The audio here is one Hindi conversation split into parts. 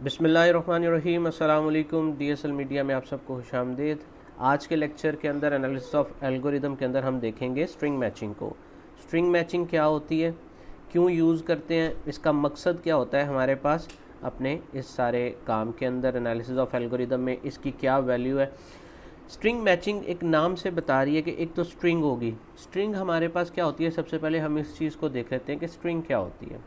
बिस्मिल्लाहिर्रहमानिर्रहीम। अस्सलाम वालेकुम। DSL मीडिया में आप सबको खुशामदीद। आज के लेक्चर के अंदर एनालिसिस ऑफ एल्गोरिदम के अंदर हम देखेंगे स्ट्रिंग मैचिंग को। स्ट्रिंग मैचिंग क्या होती है, क्यों यूज़ करते हैं, इसका मकसद क्या होता है हमारे पास अपने इस सारे काम के अंदर एनालिसिस ऑफ एल्गोरिदम में इसकी क्या वैल्यू है। स्ट्रिंग मैचिंग एक नाम से बता रही है कि एक तो स्ट्रिंग होगी। स्ट्रिंग हमारे पास क्या होती है, सबसे पहले हम इस चीज़ को देख लेते हैं कि स्ट्रिंग क्या होती है।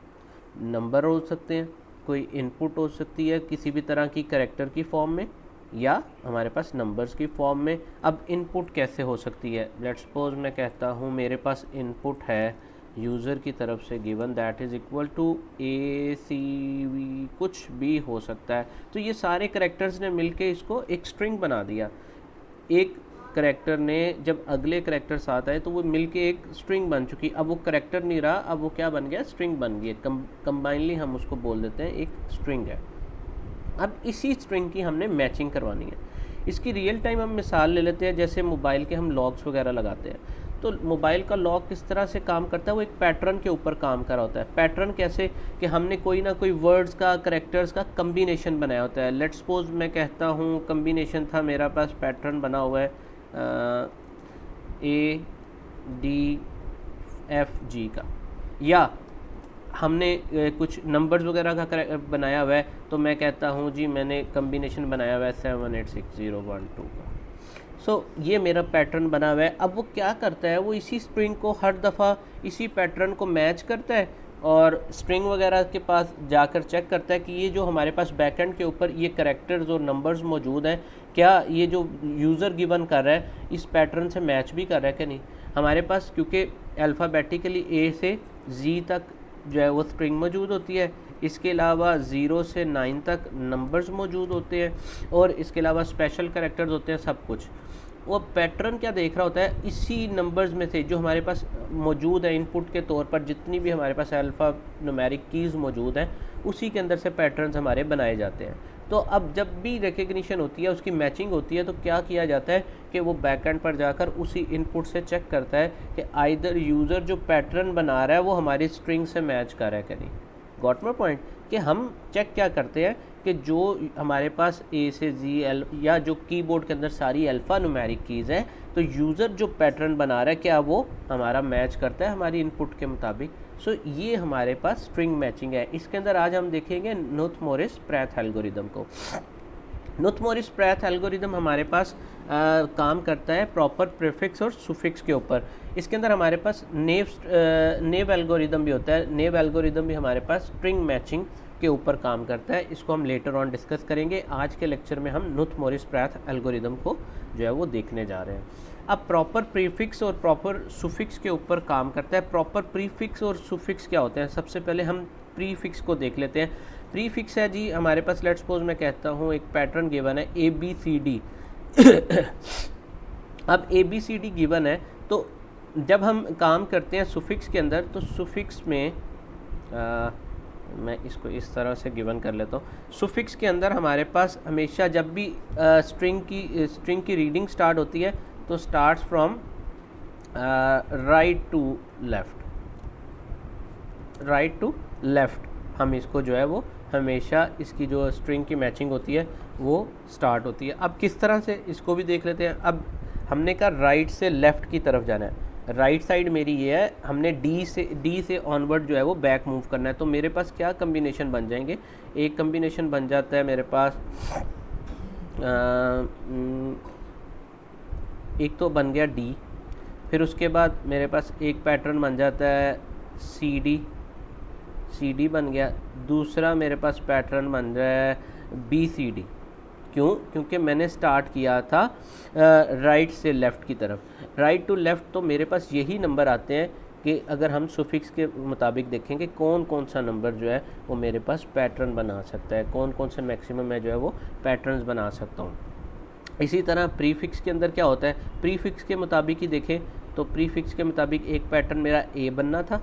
नंबर हो सकते हैं, कोई इनपुट हो सकती है किसी भी तरह की कैरेक्टर की फॉर्म में, या हमारे पास नंबर्स की फॉर्म में। अब इनपुट कैसे हो सकती है, लेट्स सपोज मैं कहता हूँ मेरे पास इनपुट है यूज़र की तरफ से given that is equal to ACV, कुछ भी हो सकता है। तो ये सारे कैरेक्टर्स ने मिलके इसको एक स्ट्रिंग बना दिया। एक करेक्टर ने जब अगले करेक्टर्स आता है तो वो मिलके एक स्ट्रिंग बन चुकी। अब वो करेक्टर नहीं रहा, अब वो क्या बन गया, स्ट्रिंग बन गई। कंबाइनली हम उसको बोल देते हैं एक स्ट्रिंग है। अब इसी स्ट्रिंग की हमने मैचिंग करवानी है। इसकी रियल टाइम हम मिसाल ले लेते हैं, जैसे मोबाइल के हम लॉक्स वगैरह लगाते हैं। तो मोबाइल का लॉक किस तरह से काम करता है, वो एक पैटर्न के ऊपर काम कर रहा होता है। पैटर्न कैसे कि हमने कोई ना कोई वर्ड्स का, करेक्टर्स का कम्बिनेशन बनाया होता है। लेट्स सपोज मैं कहता हूँ कम्बिनेशन था मेरा पास, पैटर्न बना हुआ है ADFG का, या हमने कुछ नंबर्स वगैरह का बनाया हुआ है। तो मैं कहता हूँ जी मैंने कम्बिनेशन बनाया हुआ है 786012 का। ये मेरा पैटर्न बना हुआ है। अब वो क्या करता है, वो इसी स्ट्रिंग को हर दफ़ा इसी पैटर्न को मैच करता है और स्ट्रिंग वगैरह के पास जाकर चेक करता है कि ये जो हमारे पास बैकएंड के ऊपर ये कैरेक्टर्स और नंबर्स मौजूद हैं, क्या ये जो यूज़र गिवन कर रहा है इस पैटर्न से मैच भी कर रहा है कि नहीं। हमारे पास क्योंकि अल्फ़ाबेटिकली A से Z तक जो है वो स्ट्रिंग मौजूद होती है, इसके अलावा 0 से 9 तक नंबर्स मौजूद होते हैं, और इसके अलावा स्पेशल कैरेक्टर्स होते हैं, सब कुछ। वो पैटर्न क्या देख रहा होता है, इसी नंबर्स में से जो हमारे पास मौजूद है इनपुट के तौर पर, जितनी भी हमारे पास अल्फ़ा न्यूमेरिक कीज़ मौजूद हैं, उसी के अंदर से पैटर्न्स हमारे बनाए जाते हैं। तो अब जब भी रिकग्निशन होती है, उसकी मैचिंग होती है, तो क्या किया जाता है कि वो बैकएंड पर जाकर उसी इनपुट से चेक करता है कि आइदर यूज़र जो पैटर्न बना रहा है वो हमारी स्ट्रिंग से मैच कर रहा है कि नहीं। गॉट माय पॉइंट, कि हम चेक क्या करते हैं कि जो हमारे पास A से Z या जो कीबोर्ड के अंदर सारी अल्फ़ा न्यूमेरिक कीज़ हैं, तो यूज़र जो पैटर्न बना रहा है क्या वो हमारा मैच करता है हमारी इनपुट के मुताबिक। ये हमारे पास स्ट्रिंग मैचिंग है। इसके अंदर आज हम देखेंगे नूथ-मोरिस-प्रैथ एल्गोरिदम को। नूथ-मोरिस-प्रैथ एल्गोरिदम हमारे पास काम करता है प्रॉपर प्रीफिक्स और सुफिक्स के ऊपर। इसके अंदर हमारे पास नेव एल्गोरिदम भी होता है। नेव एल्गोरिदम भी हमारे पास स्ट्रिंग मैचिंग के ऊपर काम करता है। इसको हम लेटर ऑन डिस्कस करेंगे। आज के लेक्चर में हम नूथ-मोरिस-प्रैथ एल्गोरिदम को जो है वो देखने जा रहे हैं। अब प्रॉपर प्रीफिक्स और प्रॉपर सुफिक्स के ऊपर काम करता है। प्रॉपर प्रीफिक्स और सुफिक्स क्या होते हैं, सबसे पहले हम प्रीफिक्स को देख लेते हैं। प्रीफिक्स है जी हमारे पास, लेट्स सपोज मैं कहता हूँ एक पैटर्न गिवन है ABCD। अब ABCD गिवन है, तो जब हम काम करते हैं सुफिक्स के अंदर, तो सुफिक्स में मैं इसको इस तरह से गिवन कर लेता हूँ। सुफिक्स के अंदर हमारे पास हमेशा जब भी स्ट्रिंग की रीडिंग स्टार्ट होती है तो starts from right to left, हम इसको जो है वो हमेशा इसकी जो स्ट्रिंग की मैचिंग होती है वो स्टार्ट होती है। अब किस तरह से इसको भी देख लेते हैं। अब हमने कहा राइट से लेफ़्ट की तरफ जाना है, राइट साइड मेरी ये है, हमने डी से ऑनवर्ड जो है वो बैक मूव करना है। तो मेरे पास क्या कम्बिनेशन बन जाएंगे, एक कम्बिनेशन बन जाता है मेरे पास एक तो बन गया D, फिर उसके बाद मेरे पास एक पैटर्न बन जाता है CD बन गया, दूसरा मेरे पास पैटर्न बन रहा है BCD। क्यों, क्योंकि मैंने स्टार्ट किया था राइट से लेफ़्ट की तरफ। राइट टू लेफ़्ट तो मेरे पास यही नंबर आते हैं कि अगर हम सुफिक्स के मुताबिक देखेंगे कौन कौन सा नंबर जो है वो मेरे पास पैटर्न बना सकता है, कौन कौन से मैक्सिमम मैं जो है वो पैटर्न्स बना सकता हूँ। इसी तरह प्रीफिक्स के अंदर क्या होता है, प्रीफिक्स के मुताबिक ही देखें तो प्रीफिक्स के मुताबिक एक पैटर्न मेरा A बनना था,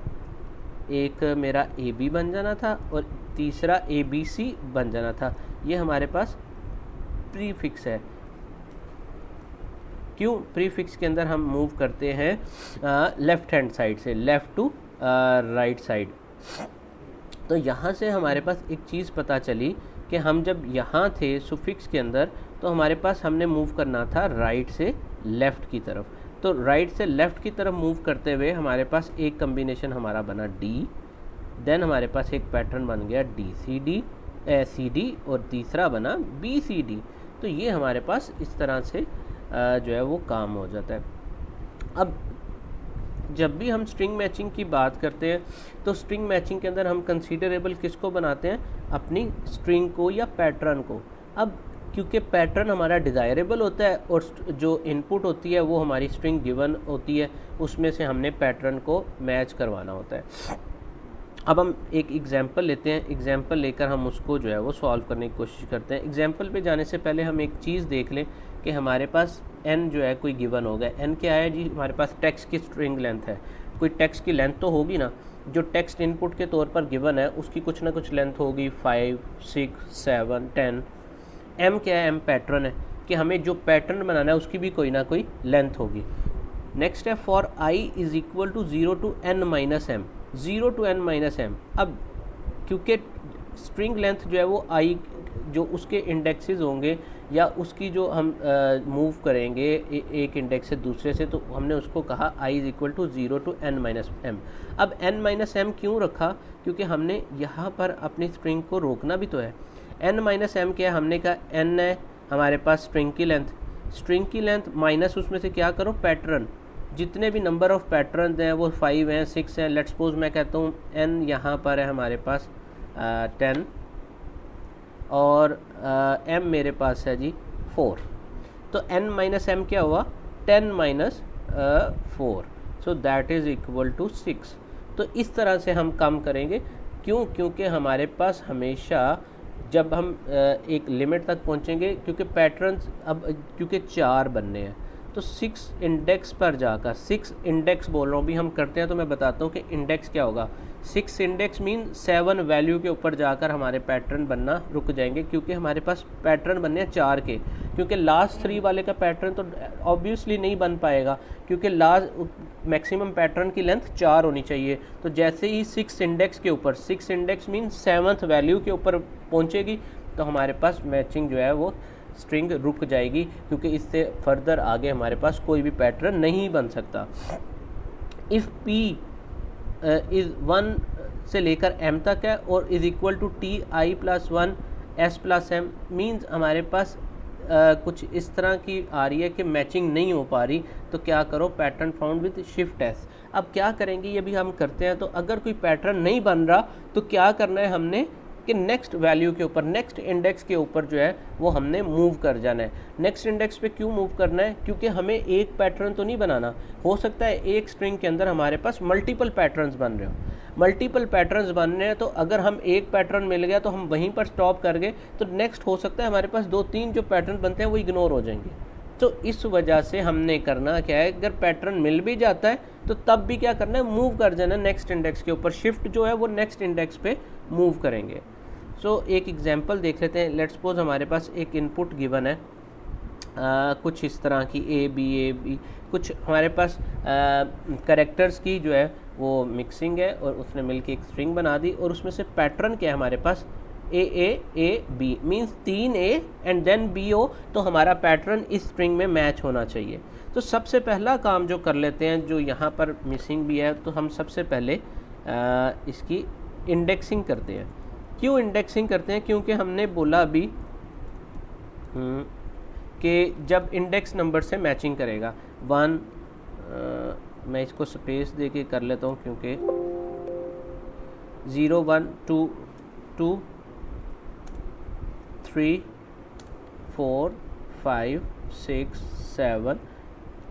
एक मेरा AB बन जाना था, और तीसरा ABC बन जाना था। ये हमारे पास प्रीफिक्स है। क्यों, प्रीफिक्स के अंदर हम मूव करते हैं लेफ़्ट हैंड साइड से, लेफ़्ट टू राइट साइड। तो यहाँ से हमारे पास एक चीज़ पता चली कि हम जब यहाँ थे सुफिक्स के अंदर, तो हमारे पास हमने मूव करना था राइट से लेफ़्ट की तरफ। तो राइट से लेफ़्ट की तरफ मूव करते हुए हमारे पास एक कम्बिनेशन हमारा बना डी, देन हमारे पास एक पैटर्न बन गया CD और तीसरा बना BCD। तो ये हमारे पास इस तरह से जो है वो काम हो जाता है। अब जब भी हम स्ट्रिंग मैचिंग की बात करते हैं तो स्ट्रिंग मैचिंग के अंदर हम कंसीडरेबल किसको बनाते हैं, अपनी स्ट्रिंग को या पैटर्न को। अब क्योंकि पैटर्न हमारा डिज़ायरेबल होता है और जो इनपुट होती है वो हमारी स्ट्रिंग गिवन होती है, उसमें से हमने पैटर्न को मैच करवाना होता है। अब हम एक एग्जांपल लेते हैं, एग्जांपल लेकर हम उसको जो है वो सॉल्व करने की कोशिश करते हैं। एग्जांपल पे जाने से पहले हम एक चीज़ देख लें कि हमारे पास n जो है कोई गिवन होगा। n क्या है जी, हमारे पास टेक्स्ट की स्ट्रिंग लेंथ है। कोई टेक्स्ट की लेंथ तो होगी ना, जो टेक्स्ट इनपुट के तौर पर गिवन है उसकी कुछ ना कुछ लेंथ होगी, 5, 6, 7, 10। m क्या है, m पैटर्न है कि हमें जो पैटर्न बनाना है उसकी भी कोई ना कोई लेंथ होगी। नेक्स्ट है for i is equal to 0 to n minus m, 0 to n minus m। अब क्योंकि स्ट्रिंग लेंथ जो है वो i जो उसके इंडेक्सेस होंगे या उसकी जो हम मूव करेंगे एक इंडेक्स से दूसरे से, तो हमने उसको कहा i is equal to 0 to n minus m। अब n माइनस m क्यों रखा, क्योंकि हमने यहाँ पर अपनी स्ट्रिंग को रोकना भी तो है। n माइनस m क्या है, हमने कहा n है हमारे पास स्ट्रिंग की लेंथ माइनस उसमें से क्या करो, पैटर्न। जितने भी नंबर ऑफ़ पैटर्न हैं वो 5 हैं, 6 हैं। लेट्स सपोज मैं कहता हूँ n यहाँ पर है हमारे पास 10 और m मेरे पास है जी 4। तो n माइनस m क्या हुआ, 10 minus 4, so that is equal to 6। तो इस तरह से हम काम करेंगे। क्यों, क्योंकि हमारे पास हमेशा जब हम एक लिमिट तक पहुँचेंगे, क्योंकि पैटर्न्स अब क्योंकि 4 बनने हैं, तो 6 इंडेक्स पर जाकर, 6 इंडेक्स बोल रहा हूँ भी हम करते हैं, तो मैं बताता हूँ कि इंडेक्स क्या होगा। 6 इंडेक्स मीन 7 वैल्यू के ऊपर जाकर हमारे पैटर्न बनना रुक जाएंगे, क्योंकि हमारे पास पैटर्न बनने हैं 4 के। क्योंकि लास्ट 3 वाले का पैटर्न तो ऑब्वियसली नहीं बन पाएगा, क्योंकि लास्ट मैक्सिमम पैटर्न की लेंथ 4 होनी चाहिए। तो जैसे ही 6 इंडेक्स के ऊपर, 6 इंडेक्स मीन 7th वैल्यू के ऊपर पहुँचेगी, तो हमारे पास मैचिंग जो है वो स्ट्रिंग रुक जाएगी, क्योंकि इससे फर्दर आगे हमारे पास कोई भी पैटर्न नहीं बन सकता। इफ़ p इज़ 1 से लेकर m तक है और is equal to ti plus 1 s plus m, means हमारे पास कुछ इस तरह की आ रही है कि मैचिंग नहीं हो पा रही, तो क्या करो, pattern found with shift s। अब क्या करेंगे, ये भी हम करते हैं। तो अगर कोई पैटर्न नहीं बन रहा तो क्या करना है हमने कि नेक्स्ट वैल्यू के ऊपर, नेक्स्ट इंडेक्स के ऊपर जो है वो हमने मूव कर जाना है। नेक्स्ट इंडेक्स पे क्यों मूव करना है, क्योंकि हमें एक पैटर्न तो नहीं बनाना। हो सकता है एक स्ट्रिंग के अंदर हमारे पास मल्टीपल पैटर्न्स बन रहे हो, मल्टीपल पैटर्न्स बन रहे हैं, तो अगर हम एक पैटर्न मिल गया तो हम वहीं पर स्टॉप कर गए, तो नेक्स्ट हो सकता है हमारे पास 2-3 जो पैटर्न बनते हैं वो इग्नोर हो जाएंगे। तो इस वजह से हमने करना क्या है, अगर पैटर्न मिल भी जाता है तो तब भी क्या करना है, मूव कर जाना नेक्स्ट इंडेक्स के ऊपर। शिफ्ट जो है वो नेक्स्ट इंडेक्स पे मूव करेंगे। एक एग्जांपल देख लेते हैं। लेट्स सपोज हमारे पास एक इनपुट गिवन है कुछ इस तरह की ए बी, कुछ हमारे पास कैरेक्टर्स की जो है वो मिक्सिंग है और उसने मिलके एक स्ट्रिंग बना दी, और उसमें से पैटर्न क्या है हमारे पास, A B means 3 A and then BO। तो हमारा पैटर्न इस स्ट्रिंग में मैच होना चाहिए। तो सबसे पहला काम जो कर लेते हैं, जो यहाँ पर मिसिंग भी है, तो हम सबसे पहले इसकी इंडेक्सिंग करते हैं। क्यों इंडेक्सिंग करते हैं, क्योंकि हमने बोला अभी कि जब इंडेक्स नंबर से मैचिंग करेगा 1, मैं इसको स्पेस दे के कर लेता हूँ, क्योंकि 0 1 2 2 3 4 5 6 7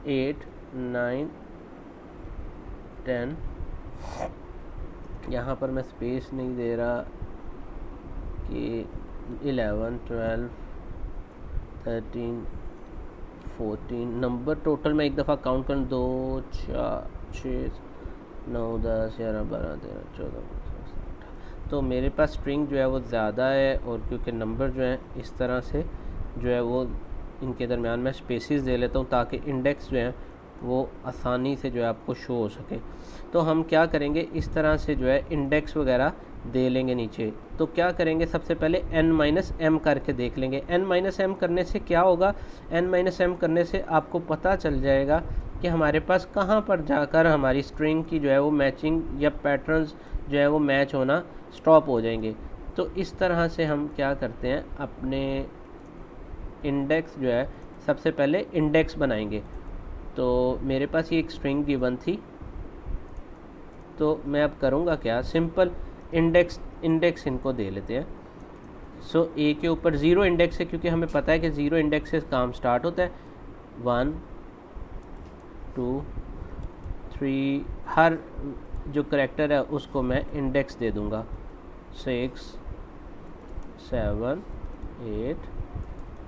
8 9 10। यहाँ पर मैं स्पेस नहीं दे रहा कि 11 12 13 14 नंबर टोटल मैं एक दफ़ा काउंट करूँ, 2 4 6 9 10 11 12 13 14 15। तो मेरे पास स्ट्रिंग जो है वो ज़्यादा है, और क्योंकि नंबर जो है इस तरह से जो है वो इनके दरमियान मैं स्पेसिस दे लेता हूँ, ताकि इंडेक्स जो है वो आसानी से जो है आपको शो हो सके। तो हम क्या करेंगे, इस तरह से जो है इंडेक्स वगैरह दे लेंगे नीचे, तो क्या करेंगे सबसे पहले n-m करके देख लेंगे। n-m करने से क्या होगा, n-m करने से आपको पता चल जाएगा कि हमारे पास कहाँ पर जाकर हमारी स्ट्रिंग की जो है वो मैचिंग या पैटर्न्स जो है वो मैच होना स्टॉप हो जाएंगे। तो इस तरह से हम क्या करते हैं, अपने इंडेक्स जो है सबसे पहले इंडेक्स बनाएंगे। तो मेरे पास ये एक स्ट्रिंग गिवन थी, तो मैं अब करूँगा क्या, सिंपल इंडेक्स इनको दे लेते हैं। सो ए के ऊपर 0 इंडेक्स है, क्योंकि हमें पता है कि 0 इंडेक्स से काम स्टार्ट होता है। 1 2 3 हर जो करेक्टर है उसको मैं इंडेक्स दे दूँगा। 6 7 8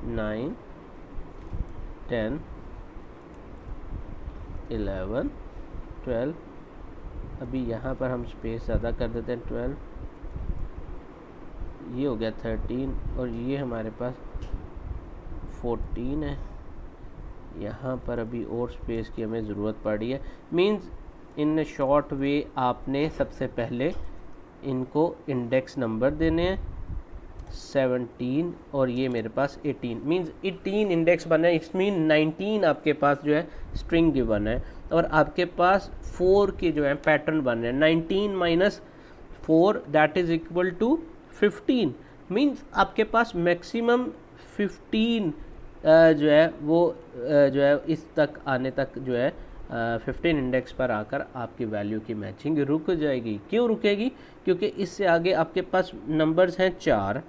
9 10 11 12। अभी यहाँ पर हम स्पेस ज़्यादा कर देते हैं, 12, ये हो गया 13, और ये हमारे पास 14 है। यहाँ पर अभी और स्पेस की हमें ज़रूरत पड़ी है। मींस इन शॉर्ट वे आपने सबसे पहले इनको इंडेक्स नंबर देने हैं 17, और ये मेरे पास 18, मींस 18 इंडेक्स बना है। इट्स मीन 19 आपके पास जो है स्ट्रिंग गिवन है, और आपके पास 4 के जो है पैटर्न बन रहे हैं। 19 minus 4 that is equal to 15, means आपके पास मैक्सिमम 15 जो है वो जो है इस तक आने तक जो है 15 इंडेक्स पर आकर आपकी वैल्यू की मैचिंग रुक जाएगी। क्यों रुकेगी, क्योंकि इससे आगे आपके पास नंबर्स हैं 4,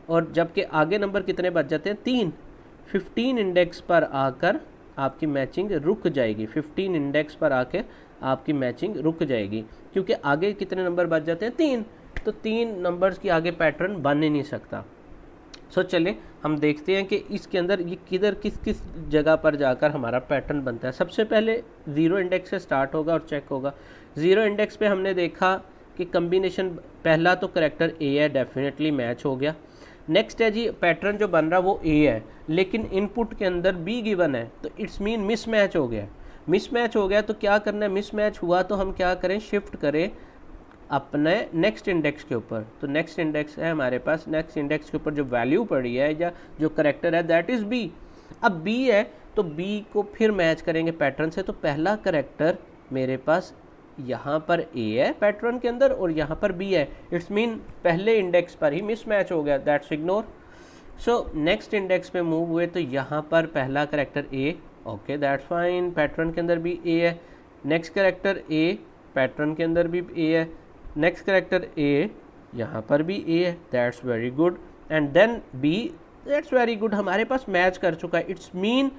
और जबकि आगे नंबर कितने बच जाते हैं 3। 15 इंडेक्स पर आकर आपकी मैचिंग रुक जाएगी। 15 इंडेक्स पर आके आपकी मैचिंग रुक जाएगी, क्योंकि आगे कितने नंबर बच जाते हैं 3, तो 3 नंबर्स की आगे पैटर्न बन ही नहीं सकता। सो चलिए हम देखते हैं कि इसके अंदर ये किधर किस जगह पर जाकर हमारा पैटर्न बनता है। सबसे पहले 0 इंडेक्स से स्टार्ट होगा और चेक होगा। 0 इंडेक्स पे हमने देखा कि कम्बिनेशन पहला तो करेक्टर ए है, डेफिनेटली मैच हो गया। नेक्स्ट है जी पैटर्न जो बन रहा वो ए है, लेकिन इनपुट के अंदर बी गिवन है, तो इट्स मीन मिसमैच हो गया। मिसमैच हो गया तो क्या करना है, मिसमैच हुआ तो हम क्या करें, शिफ्ट करें अपने नेक्स्ट इंडेक्स के ऊपर। तो नेक्स्ट इंडेक्स है हमारे पास, नेक्स्ट इंडेक्स के ऊपर जो वैल्यू पड़ी है या जो करेक्टर है दैट इज़ बी। अब बी है तो बी को फिर मैच करेंगे पैटर्न से। तो पहला करेक्टर मेरे पास यहाँ पर ए है पैटर्न के अंदर, और यहाँ पर बी है। इट्स मीन पहले इंडेक्स पर ही मिसमैच हो गया, that's ignore. So next index पे मूव हुए तो यहाँ पर पहला character A, okay that's fine, pattern के अंदर भी ए है। नेक्स्ट करेक्टर ए, पैटर्न के अंदर भी ए है। नेक्स्ट करेक्टर ए, यहाँ पर भी ए है, that's very good. And then B, that's very good, हमारे पास मैच कर चुका है। इट्स मीन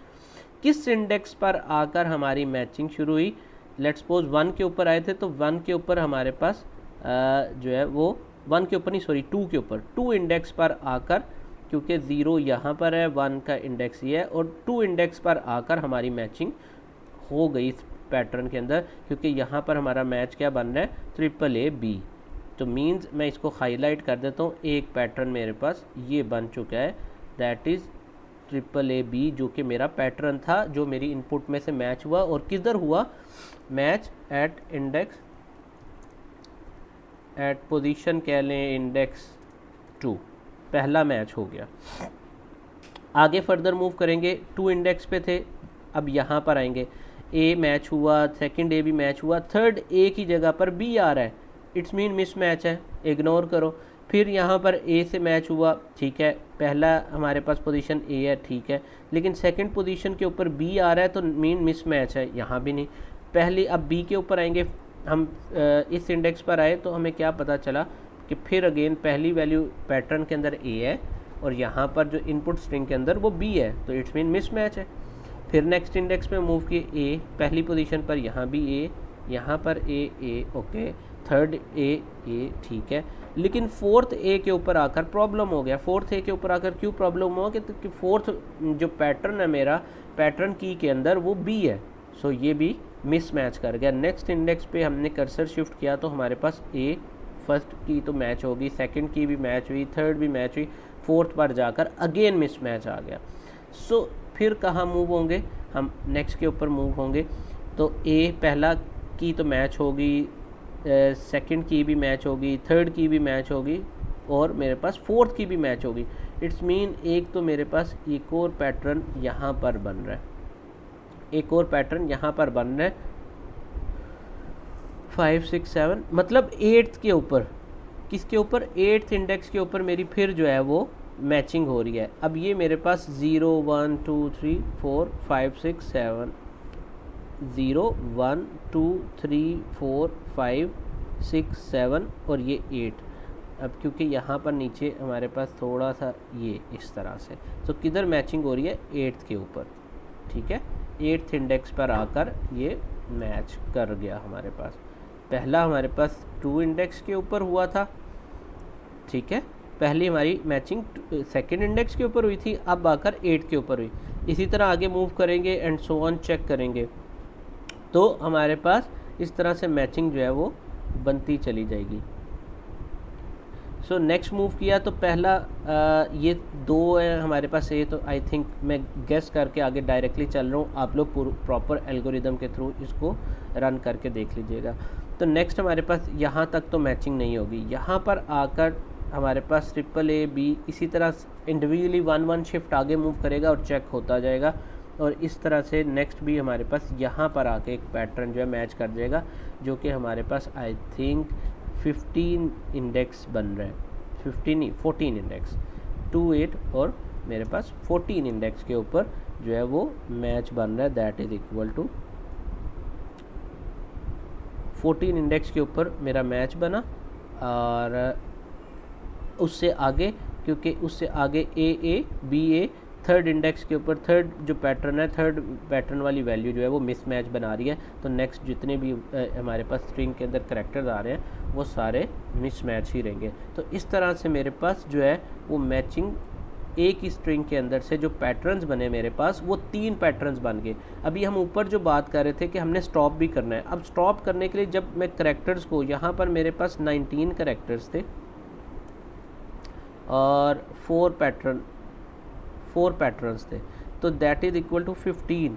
किस इंडेक्स पर आकर हमारी मैचिंग शुरू हुई। लेट्स सपोज 1 के ऊपर आए थे, तो 1 के ऊपर हमारे पास जो है वो 1 के ऊपर नहीं, सॉरी 2 के ऊपर, 2 इंडेक्स पर आकर, क्योंकि 0 यहाँ पर है, 1 का इंडेक्स ये है, और 2 इंडेक्स पर आकर हमारी मैचिंग हो गई इस पैटर्न के अंदर, क्योंकि यहाँ पर हमारा मैच क्या बन रहा है, AAB। तो मीन्स मैं इसको हाईलाइट कर देता हूँ, एक पैटर्न मेरे पास ये बन चुका है, दैट इज़ AAB, जो कि मेरा पैटर्न था जो मेरी इनपुट में से मैच हुआ। और किधर हुआ match, at index, at position कह लें इंडेक्स 2, पहला मैच हो गया। आगे फर्दर मूव करेंगे, 2 इंडेक्स पे थे, अब यहाँ पर आएंगे, ए मैच हुआ, सेकंड ए भी मैच हुआ, थर्ड ए की जगह पर बी आ रहा है, इट्स मीन मिस मैच है, इग्नोर करो। फिर यहाँ पर ए से मैच हुआ, ठीक है, पहला हमारे पास पोजीशन ए है, ठीक है, लेकिन सेकंड पोजीशन के ऊपर बी आ रहा है, तो मीन मिस मैच है, यहाँ भी नहीं। पहले अब बी के ऊपर आएंगे हम, इस इंडेक्स पर आए तो हमें क्या पता चला कि फिर अगेन पहली वैल्यू पैटर्न के अंदर ए है, और यहाँ पर जो इनपुट स्ट्रिंग के अंदर वो बी है, तो इट्स मीन मिस मैच है। फिर नेक्स्ट इंडेक्स में मूव किए, ए पहली पोजीशन पर, यहाँ भी ए, यहाँ पर ए, ओके, थर्ड ए, ठीक है, लेकिन फोर्थ ए के ऊपर आकर प्रॉब्लम हो गया। फोर्थ ए के ऊपर आकर क्यों प्रॉब्लम हुआ कि फोर्थ जो पैटर्न है मेरा, पैटर्न की के अंदर वो बी है, सो ये भी मिस मैच कर गया। नेक्स्ट इंडेक्स पे हमने कर्सर शिफ्ट किया तो हमारे पास ए, फर्स्ट की तो मैच होगी, सेकंड की भी मैच हुई, थर्ड भी मैच हुई, फोर्थ पर जाकर अगेन मिस मैच आ गया। सो फिर कहाँ मूव होंगे हम, नेक्स्ट के ऊपर मूव होंगे, तो ए पहला की तो मैच होगी, सेकंड की भी मैच होगी, थर्ड की भी मैच होगी और मेरे पास फोर्थ की भी मैच होगी। इट्स मीन एक तो मेरे पास एक और पैटर्न यहाँ पर बन रहा है, एक और पैटर्न यहाँ पर बन रहा है 5 6 7, मतलब 8th के ऊपर, किसके ऊपर, 8th इंडेक्स के ऊपर मेरी फिर जो है वो मैचिंग हो रही है। अब ये मेरे पास 0 1 2 3 4 5 6 7, 0 1 2 3 4 5 6 7 और ये 8। अब क्योंकि यहाँ पर नीचे हमारे पास थोड़ा सा ये इस तरह से, तो किधर मैचिंग हो रही है, 8th के ऊपर, ठीक है। 8th इंडेक्स पर आकर ये मैच कर गया हमारे पास। पहला हमारे पास 2 इंडेक्स के ऊपर हुआ था, ठीक है, पहली हमारी मैचिंग सेकंड इंडेक्स के ऊपर हुई थी, अब आकर 8 के ऊपर हुई। इसी तरह आगे मूव करेंगे एंड सो ऑन चेक करेंगे तो हमारे पास इस तरह से मैचिंग जो है वो बनती चली जाएगी। सो नेक्स्ट मूव किया तो पहला ये 2 है हमारे पास, ये तो आई थिंक मैं गेस करके आगे डायरेक्टली चल रहा हूँ, आप लोग प्रॉपर एल्गोरिदम के थ्रू इसको रन करके देख लीजिएगा। तो नेक्स्ट हमारे पास यहाँ तक तो मैचिंग नहीं होगी, यहाँ पर आकर हमारे पास ट्रिपल ए बी इसी तरह इंडिविजुअली 1 1 शिफ्ट आगे मूव करेगा और चेक होता जाएगा। और इस तरह से नेक्स्ट भी हमारे पास यहाँ पर आके एक पैटर्न जो है मैच कर जाएगा, जो कि हमारे पास आई थिंक 15 इंडेक्स बन रहा है, 15 नहीं 14 इंडेक्स, 2 8 और मेरे पास 14 इंडेक्स के ऊपर जो है वो मैच बन रहा है, that is equal to 14 index के ऊपर मेरा मैच बना। और उससे आगे, क्योंकि उससे आगे A B A third index के ऊपर थर्ड जो पैटर्न है, थर्ड पैटर्न वाली वैल्यू जो है वो मिसमैच बना रही है, तो नेक्स्ट जितने भी हमारे पास स्ट्रिंग के अंदर करैक्टर्स आ रहे हैं वो सारे मिसमैच ही रहेंगे। तो इस तरह से मेरे पास जो है वो मैचिंग एक ही स्ट्रिंग के अंदर से जो पैटर्न्स बने मेरे पास वो 3 पैटर्न्स बन गए। अभी हम ऊपर जो बात कर रहे थे कि हमने स्टॉप भी करना है, अब स्टॉप करने के लिए जब मैं करैक्टर्स को, यहाँ पर मेरे पास 19 करैक्टर्स थे और 4 पैटर्न्स थे, तो दैट इज़ इक्वल टू 15।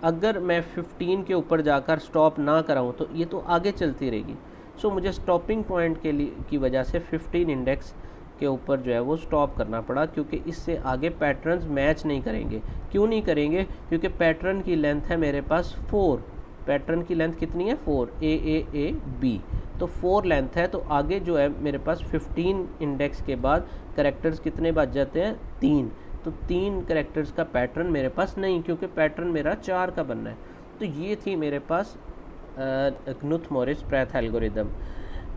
अगर मैं 15 के ऊपर जाकर स्टॉप ना कराऊँ तो ये तो आगे चलती रहेगी। सो मुझे स्टॉपिंग पॉइंट के लिए की वजह से 15 इंडेक्स के ऊपर जो है वो स्टॉप करना पड़ा, क्योंकि इससे आगे पैटर्न्स मैच नहीं करेंगे। क्यों नहीं करेंगे, क्योंकि पैटर्न की लेंथ है मेरे पास 4, पैटर्न की लेंथ कितनी है 4, ए बी, तो 4 लेंथ है, तो आगे जो है मेरे पास 15 इंडेक्स के बाद करैक्टर्स कितने बच जाते हैं, 3, तो 3 करैक्टर्स का पैटर्न मेरे पास नहीं, क्योंकि पैटर्न मेरा 4 का बनना है। तो ये थी मेरे पास कनुथ मॉरिस प्रैथ एल्गोरिदम।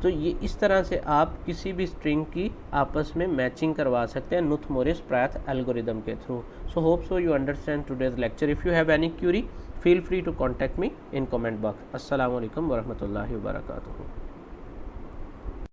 तो ये इस तरह से आप किसी भी स्ट्रिंग की आपस में मैचिंग करवा सकते हैं कनुथ मॉरिस प्रैथ एल्गोरिदम के through. So hope so you understand today's lecture. If you have any query feel free to contact me in comment box. अस्सलाम वालेकुम वरहमतुल्लाहि वबरकातुहू।